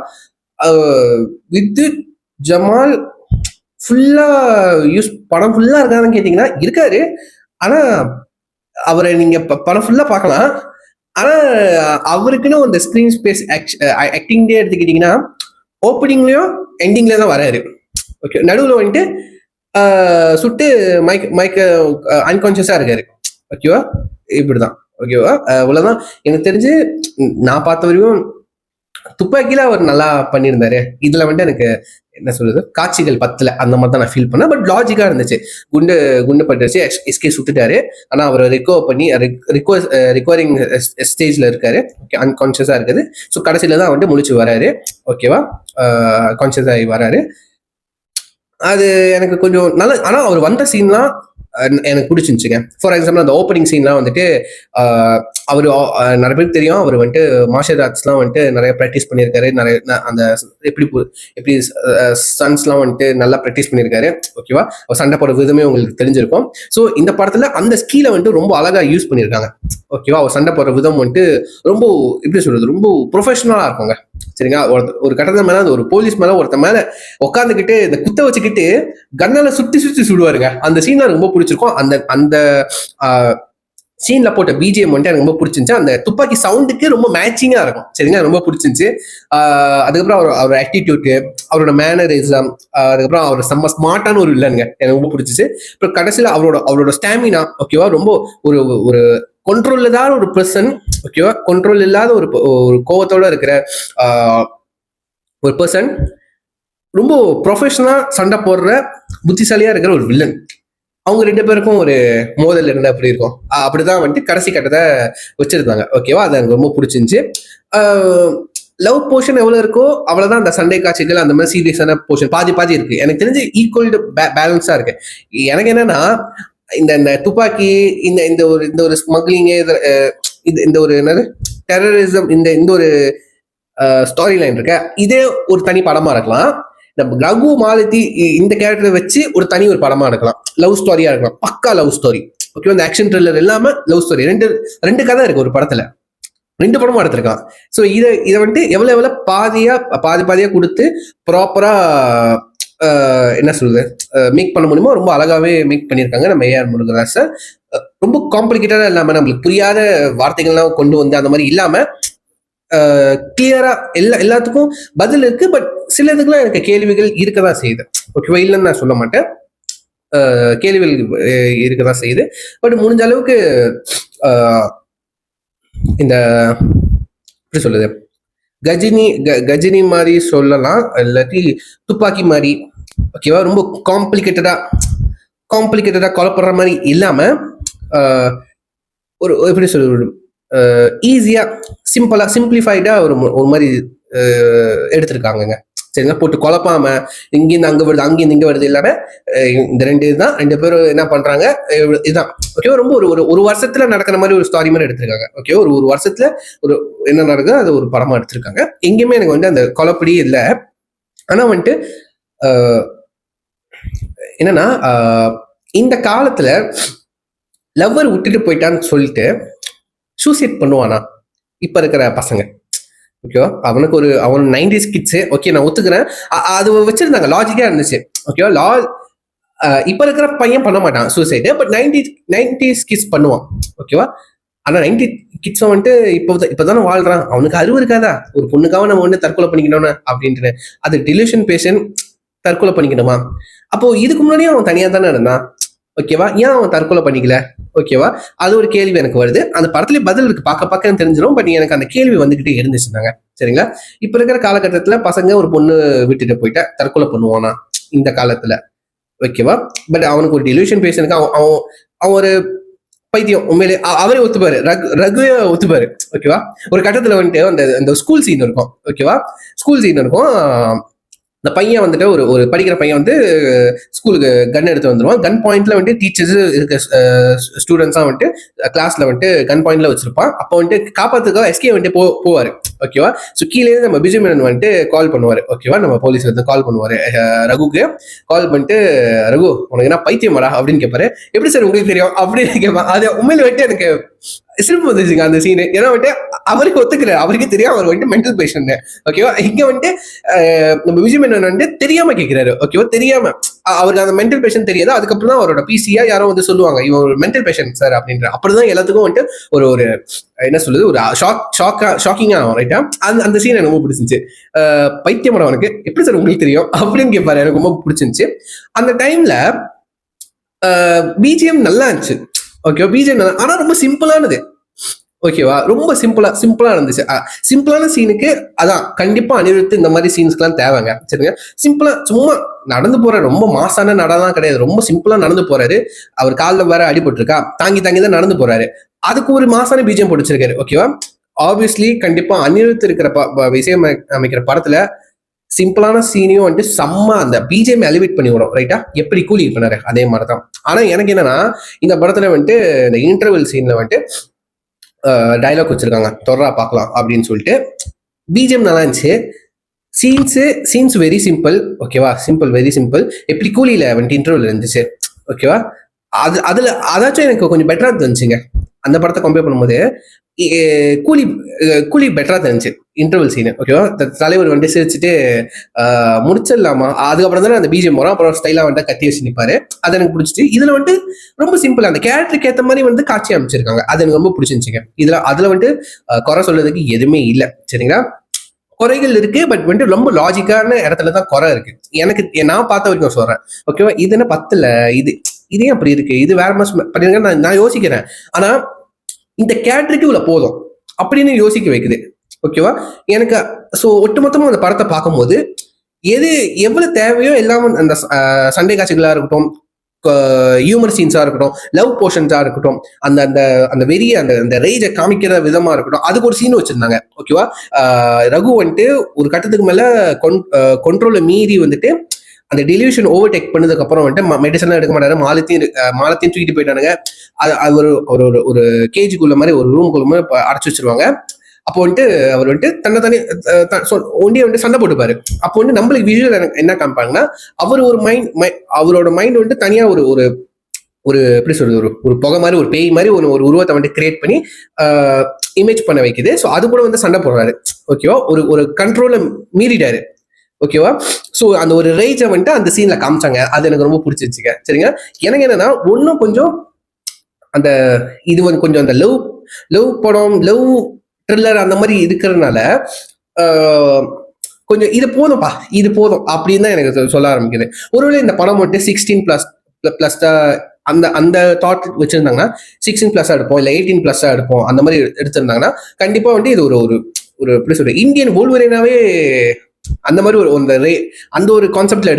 Speaker 1: வித்யுத் ஜமால் ஃபுல்லா யூஸ், படம் ஃபுல்லா இருக்கான்னு கேட்டீங்கன்னா இருக்காரு. ஆனா அவரை நீங்க படம் ஃபுல்லா பார்க்கலாம். ஆனா அவருக்குன்னு அந்த ஸ்கிரீன் ஸ்பேஸ் ஆக்டிங்லேயே எடுத்துக்கிட்டீங்கன்னா ஓப்பனிங்லயும் எண்டிங்லயும் தான் வராரு. ஓகே, நடுவில் வந்துட்டு சுட்டு மைக்க அன்கான்சியஸா இருக்காரு. ஓகேவா? இப்படிதான். ஓகேவா? இவ்வளவுதான் எனக்கு தெரிஞ்சு. நான் பார்த்த வரையும் துப்பாக்கியில அவர் நல்லா பண்ணியிருந்தாரு. இதுல வந்துட்டு எனக்கு என்ன சொல்றது, காட்சிகள் பத்தல, அந்த மாதிரி தான் நான் ஃபீல் பண்ணேன். பட் லாஜிக்கா இருந்துச்சு. குண்டு குண்டு பட்டுருச்சு, எஸ்கே சுட்டுட்டாரு. ஆனா அவர் ரிகவர் பண்ணி ரிகவரிங் ஸ்டேஜ்ல இருக்காரு. ஓகே, அன்கான்சியஸா இருக்குது. ஸோ கடைசியில தான் வந்துட்டு முழிச்சு வராரு. ஓகேவா? கான்சியஸ் ஆகி வராரு. அது எனக்கு கொஞ்சம் நல்ல. ஆனா அவர் வந்த சீன்லாம் எனக்கு பிடிச்சிருந்துச்சுங்க. ஃபார் எக்ஸாம்பிள் அந்த ஓப்பனிங் சீன்லாம் வந்துட்டு அவர் நிறைய பேருக்கு தெரியும், அவர் வந்துட்டு மார்ஷியல் ஆர்ட்ஸ்லாம் வந்துட்டு நிறைய ப்ராக்டிஸ் பண்ணியிருக்காரு. நிறைய அந்த எப்படி எப்படி ஸ்டன்ஸ்லாம் வந்துட்டு நல்லா ப்ராக்டிஸ் பண்ணியிருக்காரு. ஓகேவா? அவர் சண்டை போட விதமே உங்களுக்கு தெரிஞ்சிருக்கும். ஸோ இந்த படத்துல அந்த ஸ்கீலை வந்துட்டு ரொம்ப அழகா யூஸ் பண்ணியிருக்காங்க. ஓகேவா? அவர் சண்டை போடுற விதம் வந்துட்டு ரொம்ப எப்படி சொல்றது, ரொம்ப ப்ரொஃபஷனலா இருக்குங்க. சரிங்களா? ஒரு கட்டத்துல மேல ஒரு போலீஸ் மேல ஒருத்த மேல உட்காந்துக்கிட்டு இந்த குத்த வச்சுக்கிட்டு கண்ணால சுத்தி சுத்தி சுடுவாருங்க. அந்த சீன் எனக்கு ரொம்ப பிடிச்சிருக்கும். அந்த அந்த சீன்ல போட்ட பிஜிஎம் வந்துட்டு எனக்கு ரொம்ப பிடிச்சிருந்துச்சு. அந்த துப்பாக்கி சவுண்டுக்கு ரொம்ப மேட்சிங்கா இருக்கும். சரிங்களா? ரொம்ப பிடிச்சிருந்துச்சு. அதுக்கப்புறம் அவர் ஆட்டிடியூட், அவரோட மேனரிசம், அதுக்கப்புறம் அவர் செம்ம ஸ்மார்ட்டான ஒரு இல்லைங்க, எனக்கு ரொம்ப பிடிச்சிச்சு. அப்புறம் கடைசியில் அவரோட ஸ்டாமினா. ஓகேவா? ரொம்ப ஒரு ஒரு கண்ட்ரோல் இல்லாத ஒரு பர்சன். ஓகேவா? கண்ட்ரோல் இல்லாத ஒரு கோவத்தோட இருக்கிற ஒரு பர்சன், ரொம்ப ப்ரொஃபஷனலா சண்டை போடுற புத்திசாலியா இருக்கிற ஒரு வில்லன். அவங்க ரெண்டு பேருக்கும் ஒரு மோதல் இருந்தா அப்படி இருக்கும். அப்படிதான் வந்துட்டு கடைசி கட்டத்தை வச்சிருந்தாங்க. ஓகேவா? அது எனக்கு ரொம்ப பிடிச்சிருந்துச்சு. லவ் போர்ஷன் எவ்வளவு இருக்கோ அவ்வளவுதான் அந்த சண்டை காட்சிகள், அந்த மாதிரி சீரியஸான போர்ஷன் பாதி பாதி இருக்கு. எனக்கு தெரிஞ்சு ஈக்குவல் பேலன்ஸா இருக்கு. எனக்கு என்னன்னா, இந்த இந்த துப்பாக்கி, இந்த இந்த ஒரு ஸ்மக்லிங், இந்த ஒரு என்னது டெரரிசம், இந்த ஒரு ஸ்டோரி லைன் இருக்க, இதே ஒரு தனி படமா இருக்கலாம். நம்ம ரகு மாலதி இந்த கேரக்டரை வச்சு ஒரு தனி ஒரு படமா இருக்கலாம். லவ் ஸ்டோரியா இருக்கலாம், பக்கா லவ் ஸ்டோரி. ஓகே, இந்த ஆக்ஷன் த்ரில்லர் இல்லாம லவ் ஸ்டோரி. ரெண்டு கதை இருக்கு ஒரு படத்துல, 2 படமும் எடுத்திருக்கான். ஸோ இதை வந்துட்டு எவ்வளவு பாதியா கொடுத்து ப்ராப்பரா என்ன சொல்றது மேக் பண்ண முடியுமோ ரொம்ப அழகாவே மேக் பண்ணியிருக்காங்க நம்ம ஏஆர் முருகதாஸ் சார். ரொம்ப காம்ப்ளிகேட்டடா இல்லாம, நம்மளுக்கு புரியாத வார்த்தைகள்லாம் கொண்டு வந்து அந்த மாதிரி இல்லாம கிளியரா எல்லாத்துக்கும் பதில் இருக்கு. பட் சில இதுக்கெல்லாம் எனக்கு கேள்விகள் இருக்கதான் செய்யுது. ஓகேவா? இல்லைன்னு நான் சொல்ல மாட்டேன், கேள்விகள் இருக்கதான் செய்யுது. பட் முடிஞ்ச அளவுக்கு இந்த எப்படி சொல்லுது, கஜினி மாதிரி சொல்லலாம், இல்லாட்டி துப்பாக்கி மாதிரி. ஓகேவா? ரொம்ப காம்ப்ளிகேட்டடா கொலைப்படுற மாதிரி இல்லாம ஒரு எப்படி சொல்றது, ஈஸியா சிம்பிளிஃபைடா ஒரு மாதிரி எடுத்திருக்காங்க. சரிங்களா? போட்டு குழப்பாம இங்கிருந்து அங்க வருது, அங்கிருந்து இங்க வருது இல்லாம இந்த ரெண்டு பேரும் என்ன பண்றாங்க, இதுதான். ஓகே, ரொம்ப ஒரு வருஷத்துல நடக்கிற மாதிரி ஒரு ஸ்டாரி மாதிரி எடுத்திருக்காங்க. ஓகே, ஒரு வருஷத்துல ஒரு என்ன நடக்குது அது ஒரு படமா எடுத்திருக்காங்க. எங்கேயுமே எனக்கு வந்து அந்த குழப்படி இல்லை. ஆனா வந்துட்டு என்னன்னா, இந்த காலத்துல லவ்வர் விட்டுட்டு போயிட்டான்னு சொல்லிட்டு சூசைட் பண்ணுவானா இப்ப இருக்கிற பசங்க? ஓகேவா? அவன் 90s கிட்ஸ். ஓகே, நான் ஒத்துக்கிறேன், அது வச்சிருந்தாங்க, லாஜிக்கா இருந்துச்சு. ஓகேவா? இப்ப இருக்கிற பையன் பண்ண மாட்டான் சூசைடு, பட் 90s கிட்ஸ் பண்ணுவான். ஓகேவா? ஆனா 90 கிட்ஸும் வந்துட்டு இப்பதானே வாழ்றான், அவனுக்கு அறிவு இருக்காதா ஒரு பொண்ணுக்காக நம்ம வந்து தற்கொலை பண்ணிக்கணும்னு அப்படின்ட்டு? அது டிலூஷன் பேஷன், தற்கொலை பண்ணிக்கணுமா? அப்போ இதுக்கு முன்னாடியும் அவன் தனியா தானே இருந்தான். ஓகேவா? ஏன் அவன் தற்கொலை பண்ணிக்கல? ஓகேவா? அது ஒரு கேள்வி எனக்கு வருது. அந்த படத்துல பதில் இருக்கு, பார்க்க தெரிஞ்சிடும். பட் எனக்கு அந்த கேள்வி வந்துகிட்டே இருந்துச்சுதாங்க. சரிங்களா? இப்ப இருக்கிற காலகட்டத்துல பசங்க ஒரு பொண்ணு விட்டுட்டு போயிட்டா தற்கொலை பண்ணுவானா இந்த காலத்துல? ஓகேவா? பட் அவனுக்கு ஒரு டெலிவிஷன் பேஷனுக்கு அவன் அவன் ஒரு பைத்தியம் உண்மையிலே அவரே ஒத்துப்பாரு, ரகுவே ஒத்துப்பாரு. ஓகேவா? ஒரு கட்டத்துல வந்துட்டு அந்த அந்த ஸ்கூல் சீன் இருக்கும். ஓகேவா? ஸ்கூல் சீன் இருக்கும். இந்த பையன் வந்துட்டு ஒரு ஒரு படிக்கிற பையன் வந்து ஸ்கூலுக்கு கன் எடுத்து வந்துருவான். கன் பாயிண்ட்ல வந்துட்டு டீச்சர்ஸ் இருக்க ஸ்டூடெண்ட்ஸா வந்துட்டு கிளாஸ்ல வந்துட்டு கன் பாயிண்ட்ல வச்சிருப்பான். அப்போ வந்துட்டு காப்பாத்துக்காக எஸ்கே வந்துட்டு போவாரு. ஓகேவா? ஸோ கீழே நம்ம பிஜு மேனன் வந்துட்டு கால் பண்ணுவாரு. ஓகேவா? நம்ம போலீஸ் வந்து கால் பண்ணுவாரு ரகுக்கு. கால் பண்ணிட்டு, ரகு உனக்கு என்ன பைத்தியமாடா அப்படின்னு கேட்பாரு. எப்படி சார் உங்களுக்கு தெரியும் அப்படின்னு கேட்பான். அது உண்மையில வந்துட்டு எனக்கு சிரிப்பு வந்துச்சுங்க அந்த சீனு. ஏன்னா வந்துட்டு அவருக்கு ஒத்துக்கிறாரு, அவருக்கே தெரியும் அவர் வந்துட்டு மென்டல் பேஷண்ட். ஓகேவா? இங்க வந்துட்டு நம்ம விஜய் மேனன் வந்துட்டு தெரியாம கேட்கிறாரு. ஓகேவா? தெரியாம அவருக்கு அந்த மென்டல் பேஷண்ட் தெரியாது. அதுக்கப்புறம் தான் அவரோட பிசியா யாரோ வந்து சொல்லுவாங்க, இவன் ஒரு மென்டல் பேஷண்ட் சார் அப்படின்ற. அப்படிதான் எல்லாத்துக்கும் வந்துட்டு ஒரு ஒரு என்ன சொல்லுது, ஒரு ஷாக்கிங்கா ரைட்டா. அந்த அந்த சீன் எனக்கு ரொம்ப பிடிச்சிருந்துச்சு. பைத்தியம் அவனுக்கு எப்படி சார் உங்களுக்கு தெரியும் அப்படின்னு கேட்பாரு. எனக்கு ரொம்ப பிடிச்சிருந்துச்சு. அந்த டைம்ல பிஜிஎம் நல்லா இருந்துச்சு. ஓகேவா? பிஜிஎம் நல்லா, ஆனா ரொம்ப சிம்பிளானது. ஓகேவா? ரொம்ப சிம்பிளா இருந்துச்சு. சிம்பிளான சீனுக்கு அதான் கண்டிப்பா அனிருத் இந்த மாதிரி சீன்ஸ்க்கு தேவைங்க. சரிங்க? சிம்பிளா சும்மா நடந்து போற, ரொம்ப மாசான நடலாம் கிடையாது. ரொம்ப சிம்பிளா நடந்து போறாரு. அவர் காலில் வேற அடிபட்டு இருக்கா, தாங்கி தாங்கி தான் நடந்து போறாரு. அதுக்கு ஒரு மாசான பிஜிஎம் பிடிச்சிருக்காரு. ஓகேவா? ஆப்வியஸ்லி கண்டிப்பா அனிருத் இருக்கிற விஷயம் அமைக்கிற படத்துல சிம்பிளான சீனையும் வந்துட்டு செம்ம அந்த பிஜிஎம் எலிவேட் பண்ணி விடும். ரைட்டா? எப்படி கூலி பண்ணாரு அதே மாதிரிதான். ஆனா எனக்கு என்னன்னா, இந்த படத்துல வந்துட்டு இந்த இன்டர்வல் சீன்ல வந்துட்டு டைலாக் வச்சிருக்காங்க, தொடரா பார்க்கலாம் அப்படின்னு சொல்லிட்டு. பிஜிஎம் நல்லா இருந்துச்சு. Scenes very simple. ஓகேவா? Simple, very simple. எப்படி கூலியில வந்துட்டு இன்டர்வல் இருந்துச்சு. ஓகேவா? அதுல அதாச்சும் எனக்கு கொஞ்சம் பெட்டரா இருந்துச்சுங்க. அந்த படத்தை கம்பேர் பண்ணும்போது கூலி கூலி பெட்டரா இருந்துச்சு இன்டர்வல் சீன். ஓகேவா? தலைவர் வந்துட்டு சிரிச்சுட்டு முடிச்சிடலாமா, அதுக்கப்புறம் தானே அந்த பிஜிஎம் வரும். அப்புறம் ஸ்டைலா வந்துட்டு கத்தி வச்சு நிப்பாரு. அது எனக்கு பிடிச்சிச்சு. இதுல வந்துட்டு ரொம்ப சிம்பிள், அந்த கேரக்டருக்கு ஏற்ற மாதிரி வந்து காட்சி அமைச்சிருக்காங்க. அது எனக்கு ரொம்ப பிடிச்சிருந்துச்சுங்க. அதுல வந்துட்டு குறை சொல்றதுக்கு எதுவுமே இல்லை. சரிங்களா? குறைகள் இருக்கு, பட் வந்துட்டு ரொம்ப லாஜிக்கான இடத்துல தான் குறை இருக்கு. எனக்கு நான் பார்த்த வரைக்கும் சொல்றேன். ஓகேவா? இது என்ன பத்துல, இதே அப்படி இருக்கு, இது வேற மாதிரி பண்ணிருக்க நான் யோசிக்கிறேன். ஆனா இந்த கேரக்டருக்கு இவ்வளவு போதும் அப்படின்னு யோசிக்க வைக்குது. ஓகேவா? எனக்கு ஸோ ஒட்டுமொத்தமா அந்த படத்தை பார்க்கும்போது எது எவ்வளவு தேவையோ இல்லாம அந்த சண்டை காட்சிகளா இருக்கட்டும், ஹியூமர் சீன்ஸா இருக்கட்டும், லவ் போர்ஷன்ஸா இருக்கட்டும், அந்த அந்த அந்த வெறிய அந்த அந்த ரேஜை காமிக்கிற விதமா இருக்கட்டும், அதுக்கு ஒரு சீன் வச்சிருந்தாங்க. ஓகேவா? ரகு வந்துட்டு ஒரு கட்டத்துக்கு மேல கொண்ட்ரோலை மீறி வந்துட்டு அந்த டெலிவிஷன் ஓவர் டேக் பண்ணதுக்கு அப்புறம் வந்துட்டு மெடிசன் எடுக்க மாட்டாரு. மாலத்தையும் தூக்கிட்டு போயிட்டானுங்க. அது ஒரு ஒரு ஒரு கேஜிக்குள்ள மாதிரி ஒரு ரூம்குள்ள அடைச்சு வச்சிருவாங்க. அப்போ வந்துட்டு அவர் வந்துட்டு தன்னை ஒண்டியை வந்துட்டு சண்டை போட்டுப்பாரு. அப்போ வந்து நம்மளுக்கு விஷுவல் என்ன காமிப்பாங்கன்னா, அவர் ஒரு அவரோட மைண்ட் வந்துட்டு தனியா ஒரு ஒரு ஒரு எப்படி சொல்றது, ஒரு ஒரு புகை மாதிரி, ஒரு பேய் மாதிரி ஒரு உருவத்தை வந்துட்டு கிரியேட் பண்ணி இமேஜ் பண்ண வைக்குது. ஸோ அது கூட வந்து சண்டை போடுறாரு. ஓகேவா? ஒரு ஒரு கண்ட்ரோலை மீறிட்டாரு. ஓகேவா? ஸோ அந்த ஒரு ரேஜை வந்துட்டு அந்த சீன்ல காமிச்சாங்க. அது எனக்கு ரொம்ப பிடிச்சிருச்சுங்க. சரிங்க? எனக்கு என்னன்னா, ஒன்னும் கொஞ்சம் அந்த இது வந்து கொஞ்சம் அந்த லவ் படம், லவ் த்ரில்லர் அந்த மாதிரி இருக்கிறதுனால கொஞ்சம் இது போதும்ப்பா, இது போதும் அப்படின்னு தான் எனக்கு சொல்ல ஆரம்பிக்குது. ஒருவேளை இந்த படம் மட்டும் 16++ அந்த அந்த தாட் வச்சிருந்தாங்கன்னா 16+ எடுப்போம், இல்லை 18+ எடுப்போம், அந்த மாதிரி எடுத்திருந்தாங்கன்னா கண்டிப்பா வந்து இது ஒரு ஒரு எப்படி சொல்றது, இந்தியன் வோல்வரினாவே அந்த மாதிரி ஒரு அந்த ஒரு கான்செப்ட்ல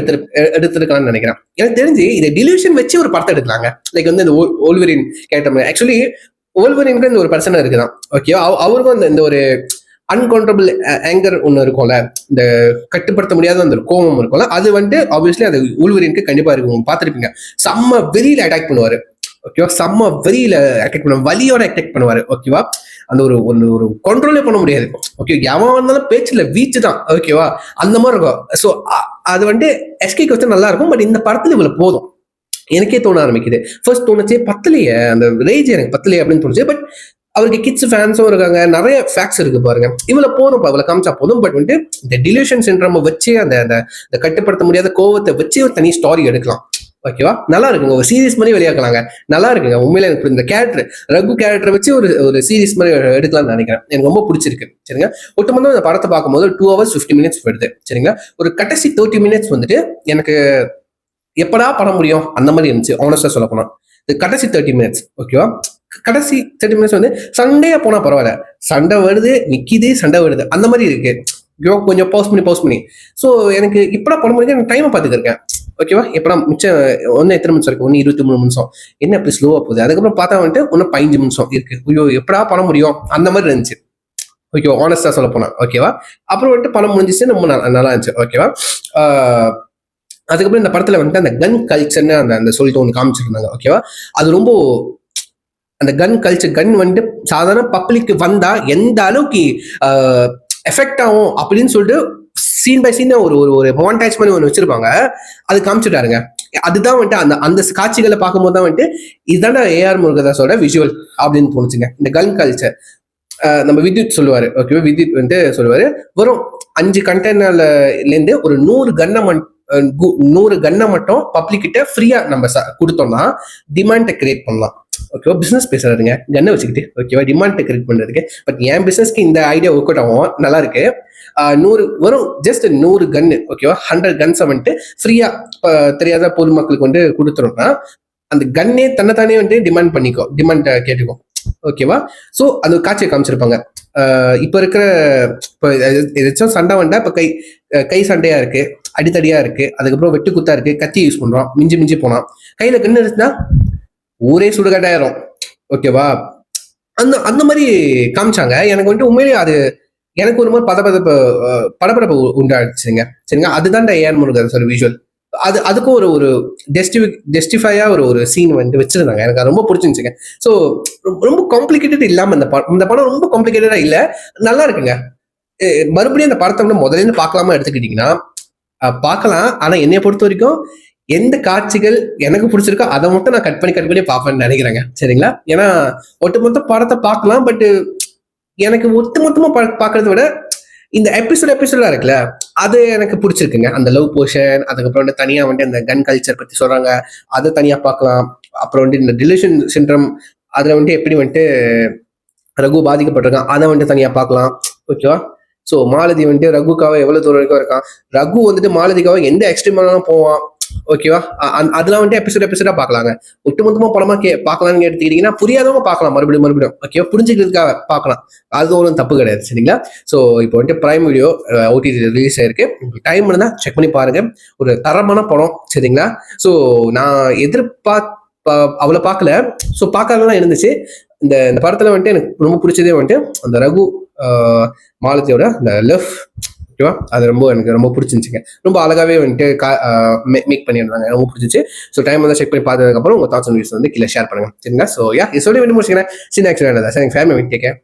Speaker 1: எடுத்திருக்கலாம்னு நினைக்கிறேன். எனக்கு தெரிஞ்சு இதை டிலூஷன் வச்சு ஒரு படத்தை எடுக்கலாங்க. லைக் வந்து இந்த ஓல்வரின் கேட்ட ஆக்சுவலி ஓல்வரினுக்கு இந்த ஒரு பிரச்சனை இருக்குதான். ஓகே, அவருக்கும் இந்த ஒரு அன்கண்ட்ரோலபிள் ஆங்கர் ஒன்று இருக்கும்ல, இந்த கட்டுப்படுத்த முடியாத அந்த கோபம் இருக்கும்ல, அது வந்துட்டு ஆப்வியஸ்லி அது ஊழ்வரினுக்கு கண்டிப்பா இருக்கும். பார்த்துருப்பீங்க, செம்ம வெறியில அட்டாக் பண்ணுவாரு. ஓகேவா? செம்ம வெறியில அட்டாக் பண்ணுவாரு, வலியோட அட்டாக் பண்ணுவாரு. ஓகேவா? அந்த ஒரு ஒரு கண்ட்ரோலே பண்ண முடியாது. ஓகே, எவன் வந்தாலும் பேச்சுல வீச்சு தான். ஓகேவா? அந்த மாதிரி இருக்கும். ஸோ அது வந்துட்டு எஸ்கேக்கு வச்சு நல்லா இருக்கும். பட் இந்த படத்துல இவ்வளவு போதும் எனக்கே தோண ஆரம்பிக்குது. ஃபர்ஸ்ட் தோணுச்சு பத்தலையே, அந்த ரேஜ் எனக்கு பத்தலையே அப்படின்னு தோணுச்சு. பட் அவருக்கு கிட்ஸ் ஃபேன்ஸும் இருக்காங்க, நிறைய ஃபேக்ட்ஸ் இருக்கு பாருங்க. இவ்வளவு போதும், இவ்வளவு காமிச்சா போதும். பட் வந்துட்டு இந்த டிலூஷன் சிண்ட்ரோம் வச்சு அந்த அந்த கட்டுப்படுத்த முடியாத கோவத்தை வச்சு ஒரு தனி ஸ்டாரி எடுக்கலாம். ஓகேவா? நல்லா இருக்குங்க, ஒரு சீரிஸ் மாதிரி வெளியாக்கலாங்க. நல்லா இருக்குங்க உண்மையில. எனக்கு இந்த கேரக்டர், ரகு கேரக்டர் வச்சு ஒரு சீரிஸ் மாதிரி எடுக்கலாம்னு நினைக்கிறேன். எனக்கு ரொம்ப பிடிச்சிருக்கு. சரிங்க? ஒட்டுமொத்தம் இந்த படத்தை பார்க்கும்போது 2 hours 50 minutes போயிடுது. சரிங்களா? ஒரு கடைசி 30 minutes வந்துட்டு எனக்கு எப்படா படம் முடியும் அந்த மாதிரி இருந்துச்சு, ஆனஸ்டா சொல்ல போனா. கடைசி 30 minutes, ஓகேவா? கடைசி 30 minutes வந்து சண்டையா போனா பரவாயில்ல, சண்டை வருது நிக்கிது, சண்டை வருது, அந்த மாதிரி இருக்கு. கொஞ்சம் பவுஸ் பண்ணி ஸோ எனக்கு இப்படா படம் முடியும், எனக்கு டைமை பார்த்துக்கிருக்கேன். ஓகேவா. எப்படா மிச்சம் ஒன்று எத்தனை நிமிஷம் இருக்கு, ஒன்று 23 நிமிஷம், என்ன அப்படி ஸ்லோவா போகுது. அதுக்கப்புறம் பார்த்தா வந்துட்டு இன்னும் 15 நிமிஷம் இருக்கு, ஐயோ எப்படா பண்ண முடியும் அந்த மாதிரி இருந்துச்சு. ஓகேவா, ஆனஸ்டா சொல்ல போனா. ஓகேவா. அப்புறம் வந்துட்டு படம் முடிஞ்சிச்சு, ரொம்ப நல்லா இருந்துச்சு. ஓகேவா. அதுக்கப்புறம் இந்த படத்துல வந்துட்டு அந்த கன் கல்ச்சர்னு அந்த அந்த சொல்லிட்டு ஒன்று காமிச்சிருந்தாங்க. ஓகேவா. அது ரொம்ப அந்த கன் கல்ச்சர், கன் வந்துட்டு சாதாரண பப்ளிக்கு வந்தா எந்த அளவுக்கு எஃபெக்ட் ஆகும் அப்படின்னு சொல்லிட்டு சீன் பை சீன் ஒரு ஒரு ஒரு மான்டேஜ் பண்ணி ஒன்று வச்சிருப்பாங்க. அது காமிச்சுட்டாருங்க. அதுதான் வந்துட்டு அந்த அந்த காட்சிகளை பார்க்கும்போது தான் வந்துட்டு இதுதான் ஏஆர் முருகதாஸோட விஷுவல் அப்படின்னு தோணுச்சுங்க. இந்த கன் கல்ச்சர் நம்ம வித்யுத் சொல்லுவாரு. ஓகேவா. வித்யுத் வந்து சொல்லுவாரு, வெறும் 5 கண்டெய்னர்ல இருந்து ஒரு 100 கன்னை மட்டும் பப்ளிக் கிட்ட ஃப்ரீயா நம்ம கொடுத்தோம்னா டிமாண்டை கிரியேட் பண்ணலாம். ஓகேவா. பிசினஸ் பேசுறாருங்க கன்னை வச்சுக்கிட்டு. ஓகேவா. டிமாண்டை கிரியேட் பண்றதுக்கு. பட் என் பிசினஸ்க்கு இந்த ஐடியா ஒர்க் அவுட் ஆகும், நல்லா இருக்கு. 100 வரும், ஜஸ்ட் 100 கன்னு. ஓகேவா. 100 கன்ஸை வந்துட்டு ஃப்ரீயா தெரியாத பொதுமக்களுக்கு வந்து கொடுத்துரும்னா அந்த கன்னே தன்னைத்தானே வந்து டிமாண்ட் கேட்டுக்கும். ஓகேவா. ஸோ அது காட்சியை காமிச்சிருப்பாங்க. இப்ப இருக்கிற இப்போ ஏதாச்சும் சண்டை வந்தா இப்ப கை சண்டையா இருக்கு, அடித்தடியா இருக்கு, அதுக்கப்புறம் வெட்டு குத்தா இருக்கு, கத்தி யூஸ் பண்றோம், மிஞ்சி போனா கையில கண்ணு இருந்துச்சுன்னா ஊரே சுடுகாட்டாயிரும். ஓகேவா. அந்த அந்த மாதிரி காமிச்சாங்க. எனக்கு வந்துட்டு உண்மையிலேயே அது எனக்கு ஒரு மாதிரி படபடப்பு உண்டாச்சுங்க. சரிங்க. அதுதான் ஏஆர் முருகதாஸ் விஷுவல். அதுக்கும் ஒரு ஒரு டெஸ்டிஃபையா ஒரு ஒரு சீன் வந்து வச்சிருந்தாங்க. எனக்கு ரொம்ப பிடிச்சிருந்துச்சுங்க. ஸோ ரொம்ப காம்ப்ளிகேட்டட் இல்லாம இந்த படம் ரொம்ப காம்ப்ளிகேட்டடா இல்ல, நல்லா இருக்குங்க. மறுபடியும் இந்த படத்தை வந்து முதல்ல பார்க்கலாமா எடுத்துக்கிட்டீங்கன்னா பார்க்கலாம். ஆனா என்னைய பொறுத்த வரைக்கும் எந்த காட்சிகள் எனக்கு பிடிச்சிருக்கோ அதை மட்டும் நான் கட் பண்ணி பார்ப்பேன்னு நினைக்கிறேங்க. சரிங்களா. ஏன்னா ஒட்டுமொத்த படத்தை பார்க்கலாம், பட் எனக்கு ஒட்டுமொத்தமா பார்க்கறத விட இந்த எபிசோடா இருக்குல்ல, அது எனக்கு பிடிச்சிருக்குங்க. அந்த லவ் போர்ஷன், அதுக்கப்புறம் வந்து தனியா வந்து அந்த கன் கல்ச்சர் பத்தி சொல்றாங்க, அதை தனியா பார்க்கலாம். அப்புறம் வந்து இந்த டிலிஷன் சிண்ட்ரம், அதுல வந்துட்டு எப்படி வந்துட்டு ரகு பாதிக்கப்பட்டிருக்கான், அதை வந்துட்டு தனியா பார்க்கலாம். ஓகேவா. ஸோ மாலதி வந்துட்டு ரகுக்காக எவ்வளவு தூரம் வரைக்கும் இருக்கான், ரகு வந்துட்டு மாலதிக்காக எந்த எக்ஸ்ட்ரீமாலும் போவான். ஓகேவா. அதெல்லாம் வந்துட்டு எபிசோடா பார்க்கலாங்க. ஒட்டுமொத்தமா படமா பார்க்கலாம்னு எடுத்துக்கிட்டீங்கன்னா புரியாதவங்க பார்க்கலாம் மறுபடியும். ஓகேவா. புரிஞ்சுக்கிறதுக்காக பார்க்கலாம், அது ஒன்றும் தப்பு கிடையாது. சரிங்களா. ஸோ இப்போ வந்துட்டு பிரைம் வீடியோ ஓடிடி ரிலீஸ் ஆயிருக்கு. உங்களுக்கு டைம் இருந்தா செக் பண்ணி பாருங்க. ஒரு தரமான படம். சரிங்களா. ஸோ நான் அவளை பார்க்கல, ஸோ பார்க்காதான் இருந்துச்சு. இந்த படத்துல வந்துட்டு எனக்கு ரொம்ப பிடிச்சதே வந்துட்டு அந்த ரகு மாலதியோட இந்த லவ். ஓகேவா. அது எனக்கு ரொம்ப பிடிச்சிருந்துச்சுங்க. ரொம்ப அழகாவே வந்துட்டு மேக் பண்ணியிருந்தாங்க, ரொம்ப பிடிச்சிச்சு. ஸோ டைம் வந்து செக் பண்ணி பார்த்ததுக்கப்புறம் உங்க தாட்ஸ் அண்ட் வியூஸ் வந்து கீழே ஷேர் பண்ணுங்க. சரிங்களா. ஸோ யா, இது சொல்லி வேண்டி முடிச்சுக்கிறேன். சின்ன ஆக்சுவலாக ஃபேமிலி கேட்க